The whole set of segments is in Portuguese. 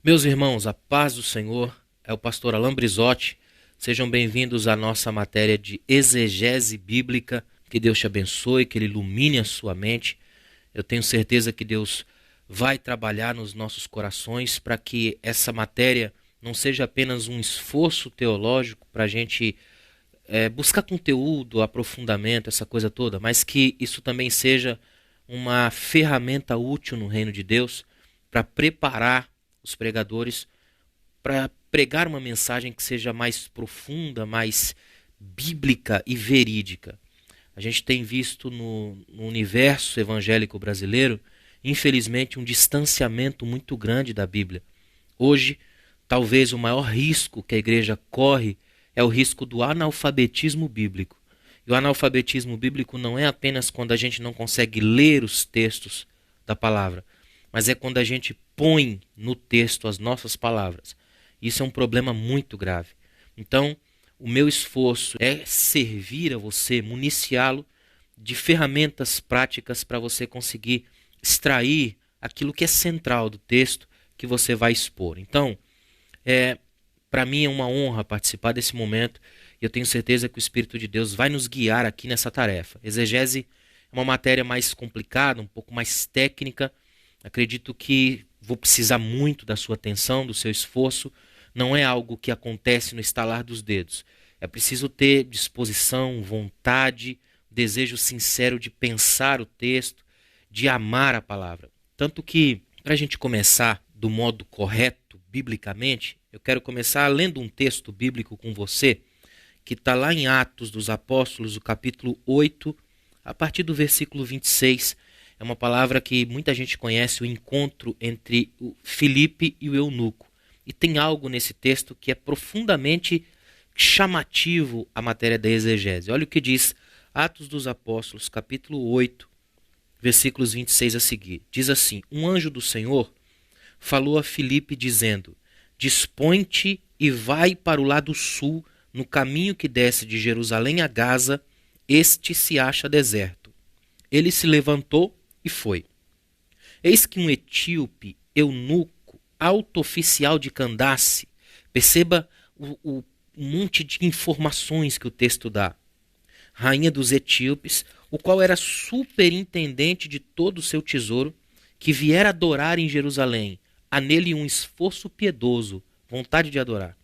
Meus irmãos, a paz do Senhor, é o pastor Alain Brizotti. Sejam bem-vindos à nossa matéria de exegese bíblica. Que Deus te abençoe, que Ele ilumine a sua mente. Eu tenho certeza que Deus vai trabalhar nos nossos corações para que essa matéria não seja apenas um esforço teológico para a gente buscar conteúdo, aprofundamento, essa coisa toda, mas que isso também seja uma ferramenta útil no reino de Deus para preparar os pregadores para pregar uma mensagem que seja mais profunda, mais bíblica e verídica. A gente tem visto no universo evangélico brasileiro, infelizmente, um distanciamento muito grande da Bíblia. Hoje, talvez o maior risco que a igreja corre é o risco do analfabetismo bíblico. E o analfabetismo bíblico não é apenas quando a gente não consegue ler os textos da palavra, mas é quando a gente põe no texto as nossas palavras. Isso é um problema muito grave. Então, o meu esforço é servir a você, municiá-lo de ferramentas práticas para você conseguir extrair aquilo que é central do texto que você vai expor. Então, para mim é uma honra participar desse momento e eu tenho certeza que o Espírito de Deus vai nos guiar aqui nessa tarefa. Exegese é uma matéria mais complicada, um pouco mais técnica. Acredito que vou precisar muito da sua atenção, do seu esforço. Não é algo que acontece no estalar dos dedos. É preciso ter disposição, vontade, desejo sincero de pensar o texto, de amar a palavra. Tanto que, para a gente começar do modo correto, biblicamente, eu quero começar lendo um texto bíblico com você, que está lá em Atos dos Apóstolos, o capítulo 8, a partir do versículo 26. É uma palavra que muita gente conhece, o encontro entre o Filipe e o eunuco. E tem algo nesse texto que é profundamente chamativo à matéria da exegese. Olha o que diz Atos dos Apóstolos, capítulo 8, versículos 26 a seguir. Diz assim: Um anjo do Senhor falou a Filipe dizendo: Dispõe-te e vai para o lado sul, no caminho que desce de Jerusalém a Gaza, este se acha deserto. Ele se levantou e foi. Eis que um etíope, eunuco, alto oficial de Candace, perceba o monte de informações que o texto dá. Rainha dos etíopes, o qual era superintendente de todo o seu tesouro, que viera adorar em Jerusalém. Há nele um esforço piedoso, vontade de adorar.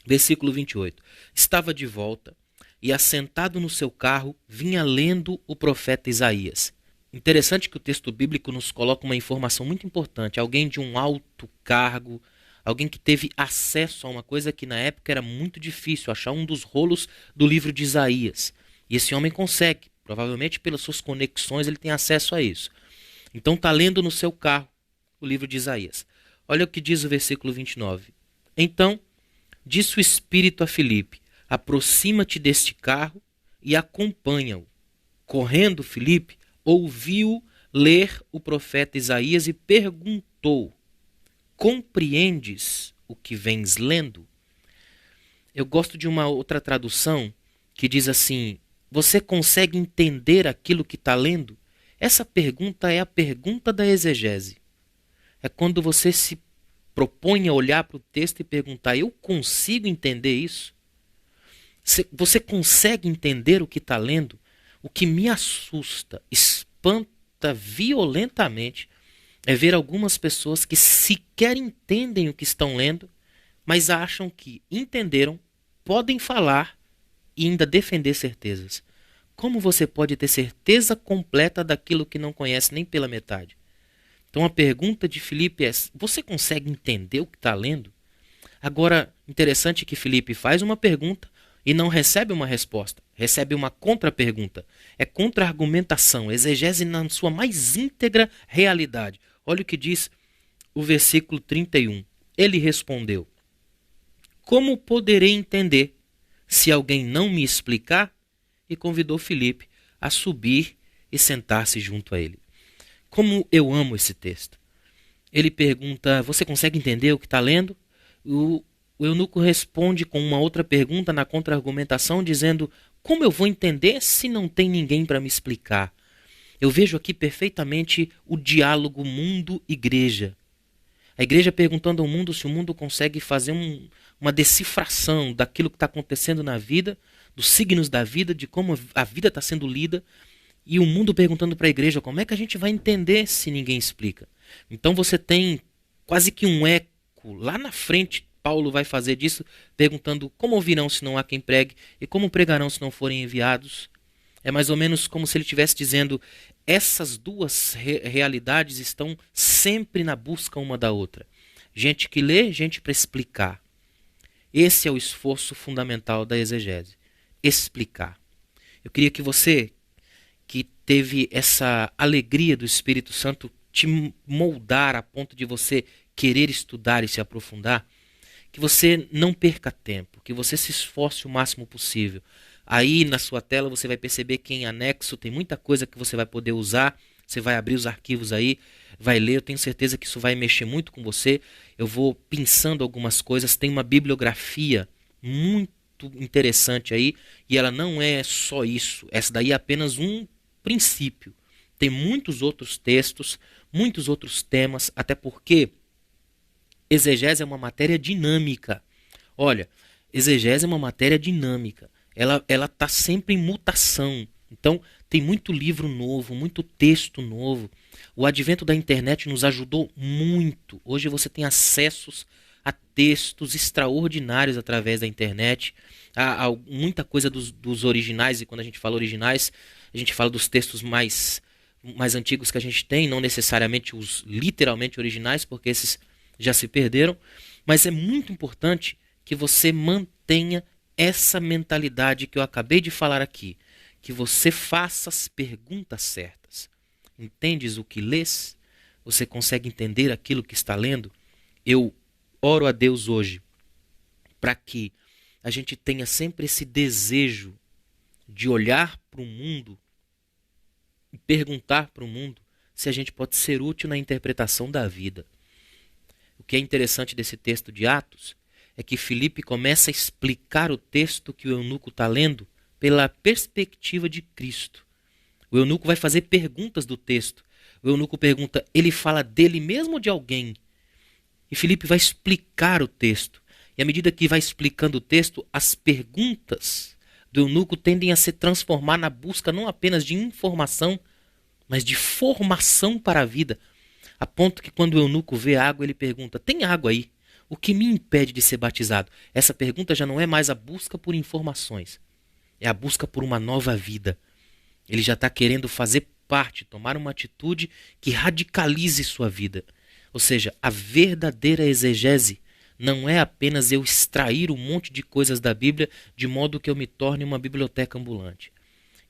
Versículo 28. Estava de volta e, assentado no seu carro, vinha lendo o profeta Isaías. Interessante que o texto bíblico nos coloca uma informação muito importante. Alguém de um alto cargo, alguém que teve acesso a uma coisa que na época era muito difícil, achar um dos rolos do livro de Isaías. E esse homem consegue, provavelmente pelas suas conexões ele tem acesso a isso. Então está lendo no seu carro o livro de Isaías. Olha o que diz o versículo 29. Então disse o Espírito a Filipe: aproxima-te deste carro e acompanha-o. Correndo, Filipe ouviu ler o profeta Isaías e perguntou: compreendes o que vens lendo? Eu gosto de uma outra tradução que diz assim: você consegue entender aquilo que está lendo? Essa pergunta é a pergunta da exegese. É quando você se propõe a olhar para o texto e perguntar: eu consigo entender isso? Você consegue entender o que está lendo? O que me assusta, espanta violentamente, é ver algumas pessoas que sequer entendem o que estão lendo, mas acham que entenderam, podem falar e ainda defender certezas. Como você pode ter certeza completa daquilo que não conhece nem pela metade? Então a pergunta de Filipe é: você consegue entender o que está lendo? Agora, interessante que Filipe faz uma pergunta e não recebe uma resposta, recebe uma contra-pergunta. É contra-argumentação, exegese na sua mais íntegra realidade. Olha o que diz o versículo 31. Ele respondeu: como poderei entender se alguém não me explicar? E convidou Filipe a subir e sentar-se junto a ele. Como eu amo esse texto. Ele pergunta: você consegue entender o que está lendo? O eunuco responde com uma outra pergunta na contra-argumentação, dizendo: como eu vou entender se não tem ninguém para me explicar? Eu vejo aqui perfeitamente o diálogo mundo-igreja. A igreja perguntando ao mundo se o mundo consegue fazer uma decifração daquilo que está acontecendo na vida, dos signos da vida, de como a vida está sendo lida, e o mundo perguntando para a igreja como é que a gente vai entender se ninguém explica. Então você tem quase que um eco lá na frente. Paulo vai fazer disso, perguntando como ouvirão se não há quem pregue e como pregarão se não forem enviados. É mais ou menos como se ele estivesse dizendo: essas duas realidades estão sempre na busca uma da outra. Gente que lê, gente para explicar. Esse é o esforço fundamental da exegese. Explicar. Eu queria que você, que teve essa alegria do Espírito Santo te moldar a ponto de você querer estudar e se aprofundar, que você não perca tempo, que você se esforce o máximo possível. Aí na sua tela você vai perceber que em anexo tem muita coisa que você vai poder usar. Você vai abrir os arquivos aí, vai ler. Eu tenho certeza que isso vai mexer muito com você. Eu vou pensando algumas coisas. Tem uma bibliografia muito interessante aí, e ela não é só isso. Essa daí é apenas um princípio. Tem muitos outros textos, muitos outros temas, até porque exegese é uma matéria dinâmica. Olha, exegese é uma matéria dinâmica. Ela está sempre em mutação. Então, tem muito livro novo, muito texto novo. O advento da internet nos ajudou muito. Hoje você tem acessos a textos extraordinários através da internet. Há muita coisa dos originais, e quando a gente fala originais, a gente fala dos textos mais antigos que a gente tem, não necessariamente os literalmente originais, porque esses já se perderam. Mas é muito importante que você mantenha essa mentalidade que eu acabei de falar aqui, que você faça as perguntas certas. Entendes o que lês? Você consegue entender aquilo que está lendo? Eu oro a Deus hoje para que a gente tenha sempre esse desejo de olhar para o mundo e perguntar para o mundo se a gente pode ser útil na interpretação da vida. O que é interessante desse texto de Atos é que Filipe começa a explicar o texto que o eunuco está lendo pela perspectiva de Cristo. O eunuco vai fazer perguntas do texto. O eunuco pergunta: ele fala dele mesmo ou de alguém? E Filipe vai explicar o texto. E à medida que vai explicando o texto, as perguntas do eunuco tendem a se transformar na busca não apenas de informação, mas de formação para a vida. A ponto que quando o eunuco vê água, ele pergunta: tem água aí? O que me impede de ser batizado? Essa pergunta já não é mais a busca por informações. É a busca por uma nova vida. Ele já está querendo fazer parte, tomar uma atitude que radicalize sua vida. Ou seja, a verdadeira exegese não é apenas eu extrair um monte de coisas da Bíblia de modo que eu me torne uma biblioteca ambulante.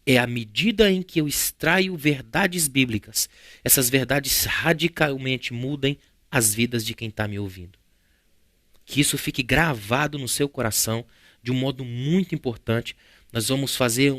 É à medida em que eu extraio verdades bíblicas, essas verdades radicalmente mudem as vidas de quem está me ouvindo. Que isso fique gravado no seu coração de um modo muito importante. Nós vamos fazer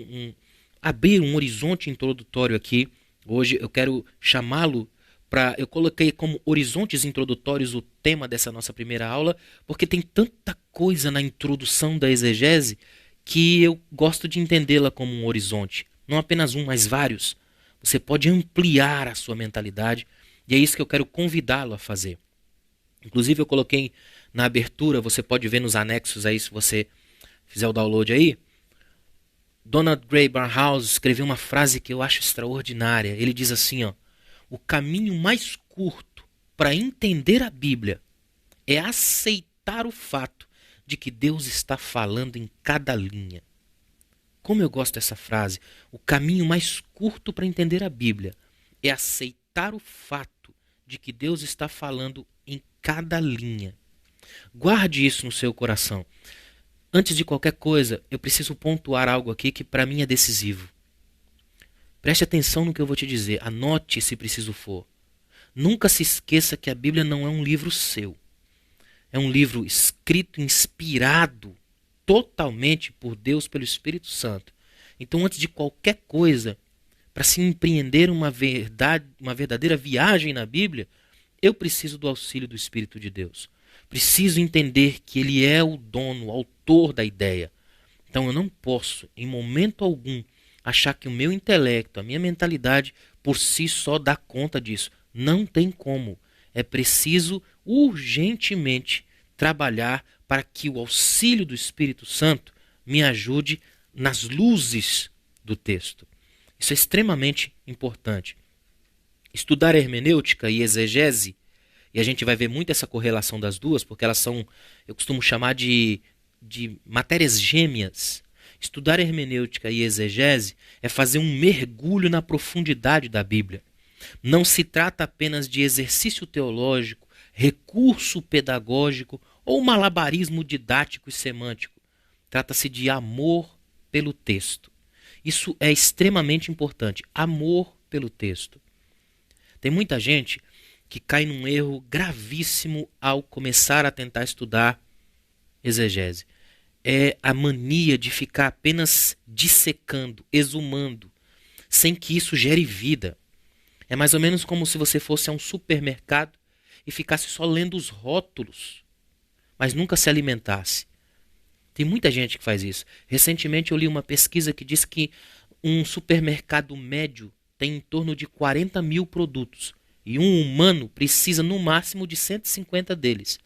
abrir um horizonte introdutório aqui. Hoje eu quero chamá-lo para... Eu coloquei como horizontes introdutórios o tema dessa nossa primeira aula, porque tem tanta coisa na introdução da exegese que eu gosto de entendê-la como um horizonte. Não apenas um, mas vários. Você pode ampliar a sua mentalidade, e é isso que eu quero convidá-lo a fazer. Inclusive eu coloquei na abertura, você pode ver nos anexos aí, se você fizer o download aí. Donald Grey Barnhouse escreveu uma frase que eu acho extraordinária. Ele diz assim, ó: o caminho mais curto para entender a Bíblia é aceitar o fato de que Deus está falando em cada linha. Como eu gosto dessa frase. O caminho mais curto para entender a Bíblia é aceitar o fato de que Deus está falando em cada linha. Guarde isso no seu coração. Antes de qualquer coisa, eu preciso pontuar algo aqui que para mim é decisivo. Preste atenção no que eu vou te dizer. Anote se preciso for. Nunca se esqueça que a Bíblia não é um livro seu. É um livro escrito, inspirado totalmente por Deus, pelo Espírito Santo. Então, antes de qualquer coisa, para se empreender uma verdadeira viagem na Bíblia, eu preciso do auxílio do Espírito de Deus. Preciso entender que Ele é o dono, o autor da ideia. Então eu não posso, em momento algum, achar que o meu intelecto, a minha mentalidade, por si só dá conta disso. Não tem como. É preciso urgentemente trabalhar para que o auxílio do Espírito Santo me ajude nas luzes do texto. Isso é extremamente importante. Estudar hermenêutica e exegese, e a gente vai ver muito essa correlação das duas, porque elas são, eu costumo chamar de matérias gêmeas. Estudar hermenêutica e exegese é fazer um mergulho na profundidade da Bíblia. Não se trata apenas de exercício teológico, recurso pedagógico ou malabarismo didático e semântico. Trata-se de amor pelo texto. Isso é extremamente importante, amor pelo texto. Tem muita gente que cai num erro gravíssimo ao começar a tentar estudar exegese. É a mania de ficar apenas dissecando, exumando, sem que isso gere vida. É mais ou menos como se você fosse a um supermercado e ficasse só lendo os rótulos, mas nunca se alimentasse. Tem muita gente que faz isso. Recentemente eu li uma pesquisa que diz que um supermercado médio tem em torno de 40 mil produtos e um humano precisa no máximo de 150 deles.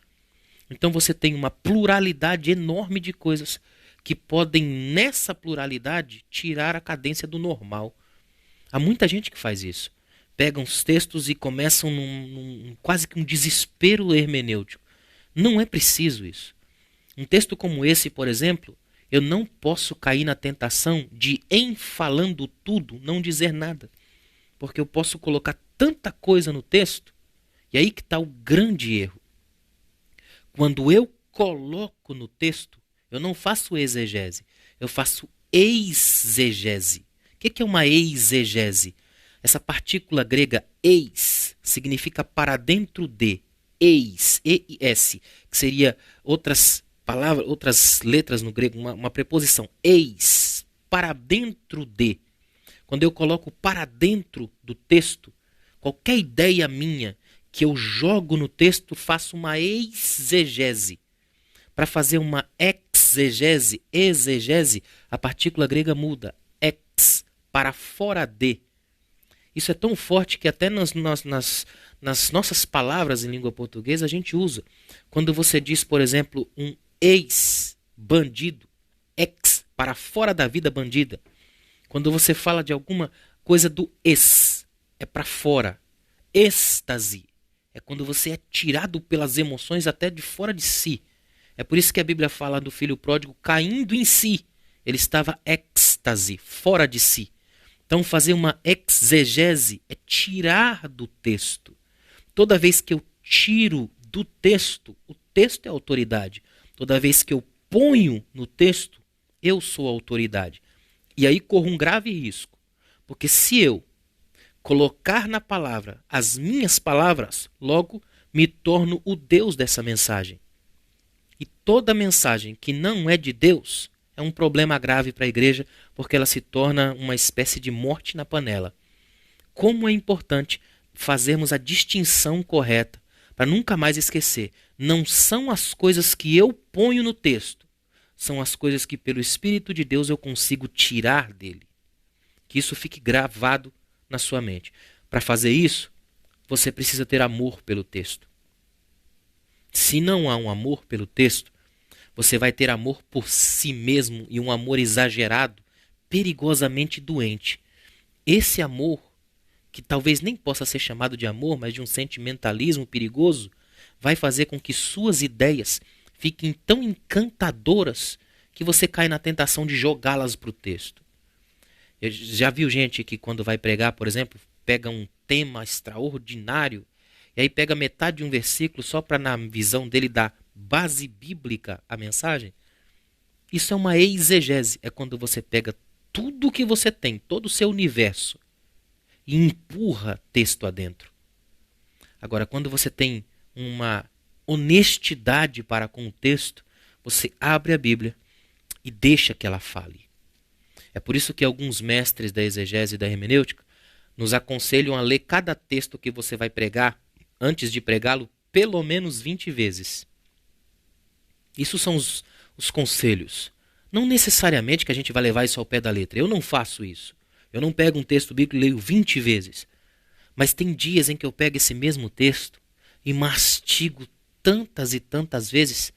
Então você tem uma pluralidade enorme de coisas que podem, nessa pluralidade, tirar a cadência do normal. Há muita gente que faz isso. Pegam os textos e começam quase que um desespero hermenêutico. Não é preciso isso. Um texto como esse, por exemplo, eu não posso cair na tentação de, em falando tudo, não dizer nada. Porque eu posso colocar tanta coisa no texto, e aí que está o grande erro. Quando eu coloco no texto, eu não faço exegese, eu faço eisegese. O que é uma eisegese? Essa partícula grega eis significa para dentro de, eis, E-I-S, que seria outras palavras, outras letras no grego, uma preposição, eis, para dentro de. Quando eu coloco para dentro do texto, qualquer ideia minha que eu jogo no texto, faço uma exegese. Para fazer uma exegese, a partícula grega muda, ex, para fora de. Isso é tão forte que até nas nossas palavras em língua portuguesa a gente usa. Quando você diz, por exemplo, um ex-bandido, ex, para fora da vida bandida. Quando você fala de alguma coisa do ex, é para fora. Êxtase é quando você é tirado pelas emoções até de fora de si. É por isso que a Bíblia fala do filho pródigo caindo em si. Ele estava êxtase, fora de si. Então fazer uma exegese é tirar do texto. Toda vez que eu tiro do texto, o texto é autoridade. Toda vez que eu ponho no texto, eu sou autoridade. E aí corro um grave risco. Porque se eu colocar na palavra as minhas palavras, logo me torno o Deus dessa mensagem. E toda mensagem que não é de Deus é um problema grave para a igreja, porque ela se torna uma espécie de morte na panela. Como é importante fazermos a distinção correta, para nunca mais esquecer. Não são as coisas que eu ponho no texto, são as coisas que pelo Espírito de Deus eu consigo tirar dele. Que isso fique gravado na sua mente. Para fazer isso, você precisa ter amor pelo texto. Se não há um amor pelo texto, você vai ter amor por si mesmo e um amor exagerado, perigosamente doente. Esse amor, que talvez nem possa ser chamado de amor, mas de um sentimentalismo perigoso, vai fazer com que suas ideias fiquem tão encantadoras que você cai na tentação de jogá-las para o texto. Eu já viu gente que quando vai pregar, por exemplo, pega um tema extraordinário e aí pega metade de um versículo só para, na visão dele, dar base bíblica à mensagem? Isso é uma exegese. É quando você pega tudo que você tem, todo o seu universo, e empurra texto adentro. Agora, quando você tem uma honestidade para com o texto, você abre a Bíblia e deixa que ela fale. É por isso que alguns mestres da exegese e da hermenêutica nos aconselham a ler cada texto que você vai pregar, antes de pregá-lo, pelo menos 20 vezes. Isso são os conselhos. Não necessariamente que a gente vai levar isso ao pé da letra. Eu não faço isso. Eu não pego um texto bíblico e leio 20 vezes. Mas tem dias em que eu pego esse mesmo texto e mastigo tantas e tantas vezes